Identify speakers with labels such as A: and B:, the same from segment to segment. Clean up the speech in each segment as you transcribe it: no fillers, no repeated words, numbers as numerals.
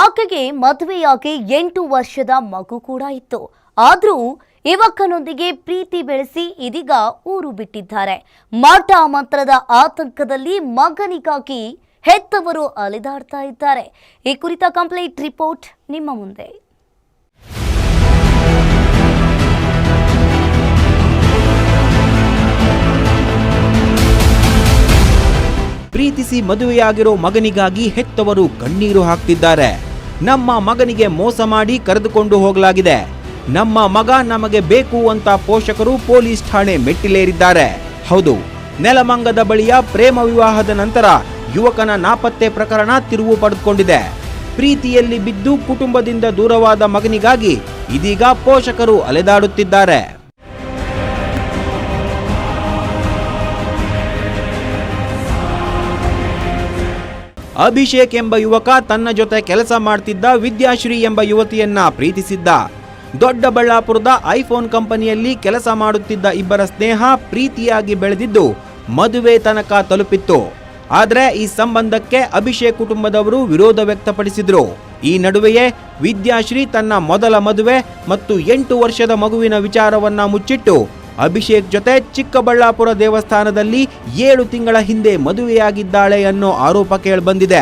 A: ಆಕೆಗೆ ಮದುವೆಯಾಗಿ 8 ವರ್ಷದ ಮಗು ಕೂಡ ಇತ್ತು. ಆದರೂ ಯುವಕನೊಂದಿಗೆ ಪ್ರೀತಿ ಬೆಳೆಸಿ ಇದೀಗ ಊರು ಬಿಟ್ಟಿದ್ದಾರೆ. ಮಾಟ ಮಂತ್ರದ ಆತಂಕದಲ್ಲಿ ಮಗನಿಗಾಗಿ ಹೆತ್ತವರು ಅಲೆದಾಡ್ತಾ ಇದ್ದಾರೆ. ಈ ಕುರಿತ ಕಂಪ್ಲೀಟ್ ರಿಪೋರ್ಟ್ ನಿಮ್ಮ ಮುಂದೆ.
B: ಪ್ರೀತಿಸಿ ಮದುವೆಯಾಗಿರೋ ಮಗನಿಗಾಗಿ ಹೆತ್ತವರು ಕಣ್ಣೀರು ಹಾಕ್ತಿದ್ದಾರೆ. ನಮ್ಮ ಮಗನಿಗೆ ಮೋಸ ಮಾಡಿ ಕರೆದುಕೊಂಡು ಹೋಗಲಾಗಿದೆ, ನಮ್ಮ ಮಗ ನಮಗೆ ಬೇಕು ಅಂತ ಪೋಷಕರು ಪೊಲೀಸ್ ಠಾಣೆ ಮೆಟ್ಟಿಲೇರಿದ್ದಾರೆ. ಹೌದು, ನೆಲಮಂಗದ ಬಳಿಯ ಪ್ರೇಮ ವಿವಾಹದ ನಂತರ ಯುವಕನ ನಾಪತ್ತೆ ಪ್ರಕರಣ ತಿರುವು ಪಡೆದುಕೊಂಡಿದೆ. ಪ್ರೀತಿಯಲ್ಲಿ ಬಿದ್ದು ಕುಟುಂಬದಿಂದ ದೂರವಾದ ಮಗನಿಗಾಗಿ ಇದೀಗ ಪೋಷಕರು ಅಲೆದಾಡುತ್ತಿದ್ದಾರೆ. ಅಭಿಷೇಕ್ ಎಂಬ ಯುವಕ ತನ್ನ ಜೊತೆ ಕೆಲಸ ಮಾಡ್ತಿದ್ದ ವಿದ್ಯಾಶ್ರೀ ಎಂಬ ಯುವತಿಯನ್ನ ಪ್ರೀತಿಸಿದ್ದ. ದೊಡ್ಡಬಳ್ಳಾಪುರದ ಐಫೋನ್ ಕಂಪನಿಯಲ್ಲಿ ಕೆಲಸ ಮಾಡುತ್ತಿದ್ದ ಇಬ್ಬರ ಸ್ನೇಹ ಪ್ರೀತಿಯಾಗಿ ಬೆಳೆದಿದ್ದು ಮದುವೆ ತನಕ ತಲುಪಿತ್ತು. ಆದರೆ ಈ ಸಂಬಂಧಕ್ಕೆ ಅಭಿಷೇಕ್ ಕುಟುಂಬದವರು ವಿರೋಧ ವ್ಯಕ್ತಪಡಿಸಿದ್ರು. ಈ ನಡುವೆಯೇ ವಿದ್ಯಾಶ್ರೀ ತನ್ನ ಮೊದಲ ಮದುವೆ ಮತ್ತು 8 ವರ್ಷದ ಮಗುವಿನ ವಿಚಾರವನ್ನ ಮುಚ್ಚಿಟ್ಟು ಅಭಿಷೇಕ್ ಜೊತೆ ಚಿಕ್ಕಬಳ್ಳಾಪುರ ದೇವಸ್ಥಾನದಲ್ಲಿ 7 ತಿಂಗಳ ಹಿಂದೆ ಮದುವೆಯಾಗಿದ್ದಾಳೆ ಅನ್ನೋ ಆರೋಪ ಕೇಳಿಬಂದಿದೆ.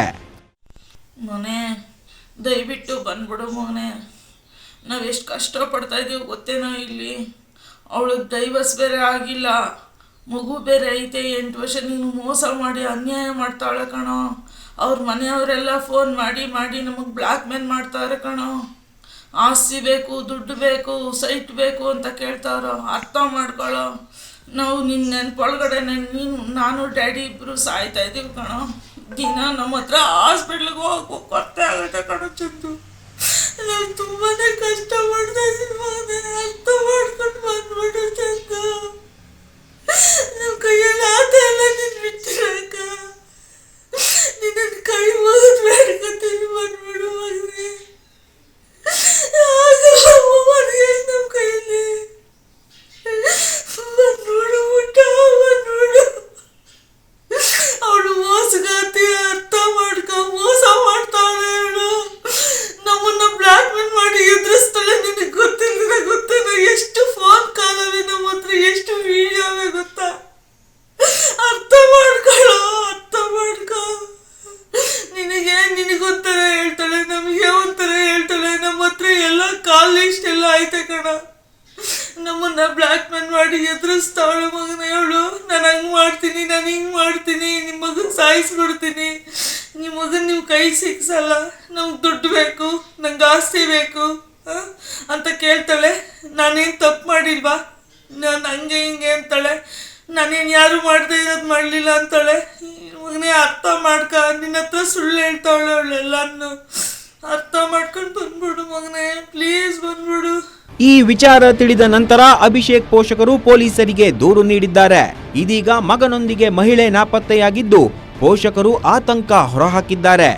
C: ಮನೆ ದಯವಿಟ್ಟು ಬಂದ್ಬಿಡು ಮನೆ, ನಾವೆಷ್ಟು ಕಷ್ಟಪಡ್ತಾ ಇದೀವಿ ಗೊತ್ತೇನೋ. ಇಲ್ಲಿ ಅವಳಿಗೆ ಡೈವರ್ಸ್ ಬೇರೆ ಆಗಿಲ್ಲ, ಮಗು ಬೇರೆ ಐತೆ, 8 ವರ್ಷ. ನೀನು ಮೋಸ ಮಾಡಿ ಅನ್ಯಾಯ ಮಾಡ್ತಾಳೆ ಕಣೋ. ಅವ್ರ ಮನೆಯವರೆಲ್ಲ ಫೋನ್ ಮಾಡಿ ನಮಗೆ ಬ್ಲ್ಯಾಕ್ ಮೇಲ್ ಮಾಡ್ತಾರೆ ಕಣೋ. ಆಸ್ತಿ ಬೇಕು, ದುಡ್ಡು ಬೇಕು, ಸೈಟ್ ಬೇಕು ಅಂತ ಕೇಳ್ತಾರೋ. ಅರ್ಥ ಮಾಡ್ಕೊಳ್ಳೋ. ನಾವು ನಿನ್ನ ನೆನಪೊಳಗಡೆ ನಾನು ಡ್ಯಾಡಿ ಇಬ್ಬರು ಸಾಯ್ತಾ ಇದ್ದೀವಿ ಕಣೋ. ದಿನ ನಮ್ಮ ಹತ್ರ ಹಾಸ್ಪಿಟ್ಲಿಗೆ ಹೋಗೋ ಕೊರತೆ ಆಗುತ್ತೆ ಕಣೋ. ಚಂದು, ನಾವು ತುಂಬಾ ಕಷ್ಟ ಮಾಡ್ತಾ ಇದ್ದೀವಿ ಮನೆ, ಅರ್ಥ ಮಾಡ್ಕೊಂಡು ಬಂದ್ಬಿಡು ಚಂದು. ನಮ್ಮ ಕೈಯಲ್ಲಿ ಆತ ಎಲ್ಲ ನಿನ್ನ ಬಿಟ್ಟಿರಕ್ಕ, ನಿನ್ನ ಕೈ ಮುಗಿದು ಬೇಡ್ಕೊತೀನಿ ಬಂದ್ಬಿಡು ಮಗನೇ. ನಮ್ಮ ಕೈಯಲ್ಲಿ ಬಂದ್ಬಿಡು ಊಟ ಬಂದ್ಬಿಡು. ಅವಳು ಮೋಸಗಾತಿ, ಅರ್ಥ ಮಾಡ್ಕೊ. ಮೋಸ ಮಾಡ್ತಾಳೆ ಅವಳು. ನಮ್ಮನ್ನ ಬ್ಲ್ಯಾಕ್ ಮೇಲ್ ಮಾಡಿ ಎದುರಿಸ್ತಾಳೆ. ನಿನಗೆ ಗೊತ್ತಿಲ್ಲ ಗೊತ್ತೇನೋ ಎಷ್ಟು ಫೋನ್ ಕಾಲವೇ ನಮ್ಮ ಹತ್ರ, ಎಷ್ಟು ವಿಡಿಯೋವೇ ಗೊತ್ತಾ. ಅರ್ಥ ಮಾಡ್ಕೊಳ್ಳೋ, ಅರ್ಥ ಮಾಡ್ಕೊ. ನಿನಗೊಂಥರ ಹೇಳ್ತಾಳೆ, ನಮಗೆ ಒಂಥರ ಹೇಳ್ತಾಳೆ. ನಮ್ಮ ಹತ್ರ ಎಲ್ಲ ಕಾಲ್ ಲಿಸ್ಟ್ ಎಲ್ಲ ಐತೆ ಕಣ. ನಮ್ಮನ್ನ ಬ್ಲ್ಯಾಕ್ ಮೇಲ್ ಮಾಡಿ ಎದುರಿಸ್ತಾವಳು ಮಗನ ಅವಳು. ನಾನು ಹಂಗೆ ಮಾಡ್ತೀನಿ, ನಾನು ಹಿಂಗೆ ಮಾಡ್ತೀನಿ, ನಿಮ್ಮ ಮಗನ ಸಾಯಿಸ್ಬಿಡ್ತೀನಿ, ನಿಮ್ಮ ಮಗನ ನೀವು ಕೈ ಸಿಕ್ಸಲ್ಲ, ನಮ್ಗೆ ದುಡ್ಡು ಬೇಕು, ನಂಗೆ ಆಸ್ತಿ ಬೇಕು ಅಂತ ಕೇಳ್ತಾಳೆ. ನಾನೇನು ತಪ್ಪು ಮಾಡಿಲ್ವಾ, ನಾನು ಹಂಗೆ ಹಿಂಗೆ ಅಂತಾಳೆ. ನಾನೇನು ಯಾರು ಮಾಡದೆ ಇರೋದು ಮಾಡಲಿಲ್ಲ ಅಂತಾಳೆ. ಮಗನೇ ಅರ್ಥ ಮಾಡ್ಕ, ನಿನ್ನ ಹತ್ರ ಸುಳ್ಳು ಹೇಳ್ತಾವಳೆ ಅವಳೆಲ್ಲನೂ. ಅರ್ಥ ಮಾಡ್ಕೊಂಡು ಬಂದ್ಬಿಡು ಮಗನೇ, ಪ್ಲೀಸ್ ಬಂದ್ಬಿಡು.
B: ಈ ವಿಚಾರ ತಿಳಿದ ನಂತರ ಅಭಿಷೇಕ್ ಪೋಷಕರು ಪೊಲೀಸರಿಗೆ ದೂರು ನೀಡಿದ್ದಾರೆ. ಇದೀಗ ಮಗನೊಂದಿಗೆ ಮಹಿಳೆ ನಾಪತ್ತೆಯಾಗಿದ್ದು ಪೋಷಕರು ಆತಂಕ ಹೊರಹಾಕಿದ್ದಾರೆ.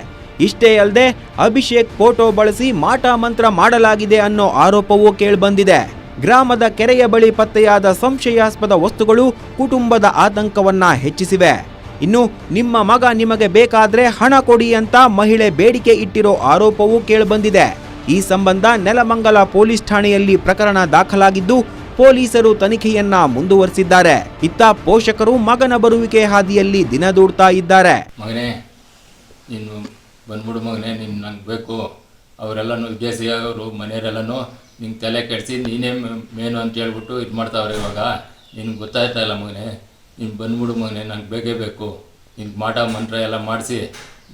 B: ಇಷ್ಟೇ ಅಲ್ಲದೆ ಅಭಿಷೇಕ್ ಫೋಟೋ ಬಳಸಿ ಮಾಟ ಮಂತ್ರ ಮಾಡಲಾಗಿದೆ ಅನ್ನೋ ಆರೋಪವೂ ಕೇಳಿಬಂದಿದೆ. ಗ್ರಾಮದ ಕೆರೆಯ ಬಳಿ ಪತ್ತೆಯಾದ ಸಂಶಯಾಸ್ಪದ ವಸ್ತುಗಳು ಕುಟುಂಬದ ಆತಂಕವನ್ನ ಹೆಚ್ಚಿಸಿವೆ. ಇನ್ನು ನಿಮ್ಮ ಮಗ ನಿಮಗೆ ಬೇಕಾದ್ರೆ ಹಣ ಕೊಡಿ ಅಂತ ಮಹಿಳೆ ಬೇಡಿಕೆ ಇಟ್ಟಿರೋ ಆರೋಪವೂ ಕೇಳಿಬಂದಿದೆ. ಈ ಸಂಬಂಧ ನೆಲಮಂಗಲ ಪೊಲೀಸ್ ಠಾಣೆಯಲ್ಲಿ ಪ್ರಕರಣ ದಾಖಲಾಗಿದ್ದು ಪೊಲೀಸರು ತನಿಖೆಯನ್ನ ಮುಂದುವರಿಸಿದ್ದಾರೆ. ಇತ್ತ ಪೋಷಕರು ಮಗನ ಬರುವಿಕೆ ಹಾದಿಯಲ್ಲಿ ದಿನ ದೂಡ್ತಾ ಇದ್ದಾರೆ.
D: ಮಗನೇ, ನೀನು ಬಂದ್ಬಿಡು ಮಗನೇ, ನೀನು ನಂಗೆ ಬೇಕು. ಅವರೆಲ್ಲನೂ ವಿದೇಶಿಯವರು ಮನೆಯವರೆಲ್ಲನೂ ನಿಂಗೆ ತಲೆ ಕೆಡಿಸಿ ನೀನೇ ಮೇನು ಅಂತ ಹೇಳ್ಬಿಟ್ಟು ಇದು ಮಾಡ್ತಾವ್ರೆ. ಇವಾಗ ನಿನ್ಗೆ ಗೊತ್ತಾಯ್ತಾ ಇಲ್ಲ ಮಗನೇ, ನೀನು ಬಂದ್ಬಿಡು ಮಗನೇ, ನಂಗೆ ಬೇಕೇ ಬೇಕು. ನಿನ್ಗೆ ಮಾಟ ಮಂತ್ರ ಎಲ್ಲ ಮಾಡಿಸಿ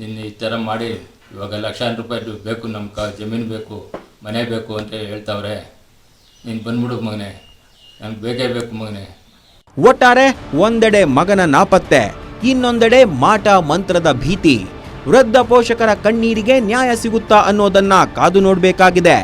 D: ನಿನ್ನ ಈ ಥರ ಮಾಡಿ ಇವಾಗ ಲಕ್ಷಾಂತರ ರೂಪಾಯಿ ಬೇಕು, ನಮ್ಗೆ ಜಮೀನು ಬೇಕು, ಮನೆ ಬೇಕು ಅಂತ ಹೇಳ್ತಾವ್ರೆ. ನೀನು ಬಂದ್ಬಿಡು ಮಗನೇ, ನಂಗೆ ಬೇಕೇ ಬೇಕು ಮಗನೇ.
B: ಒಟ್ಟಾರೆ ಒಂದೆಡೆ ಮಗನ ನಾಪತ್ತೆ, ಇನ್ನೊಂದೆಡೆ ಮಾಟ ಮಂತ್ರದ ಭೀತಿ. ವೃದ್ಧ ಪೋಷಕರ ಕಣ್ಣೀರಿಗೆ ನ್ಯಾಯ ಸಿಗುತ್ತಾ ಅನ್ನೋದನ್ನ ಕಾದು ನೋಡಬೇಕಾಗಿದೆ.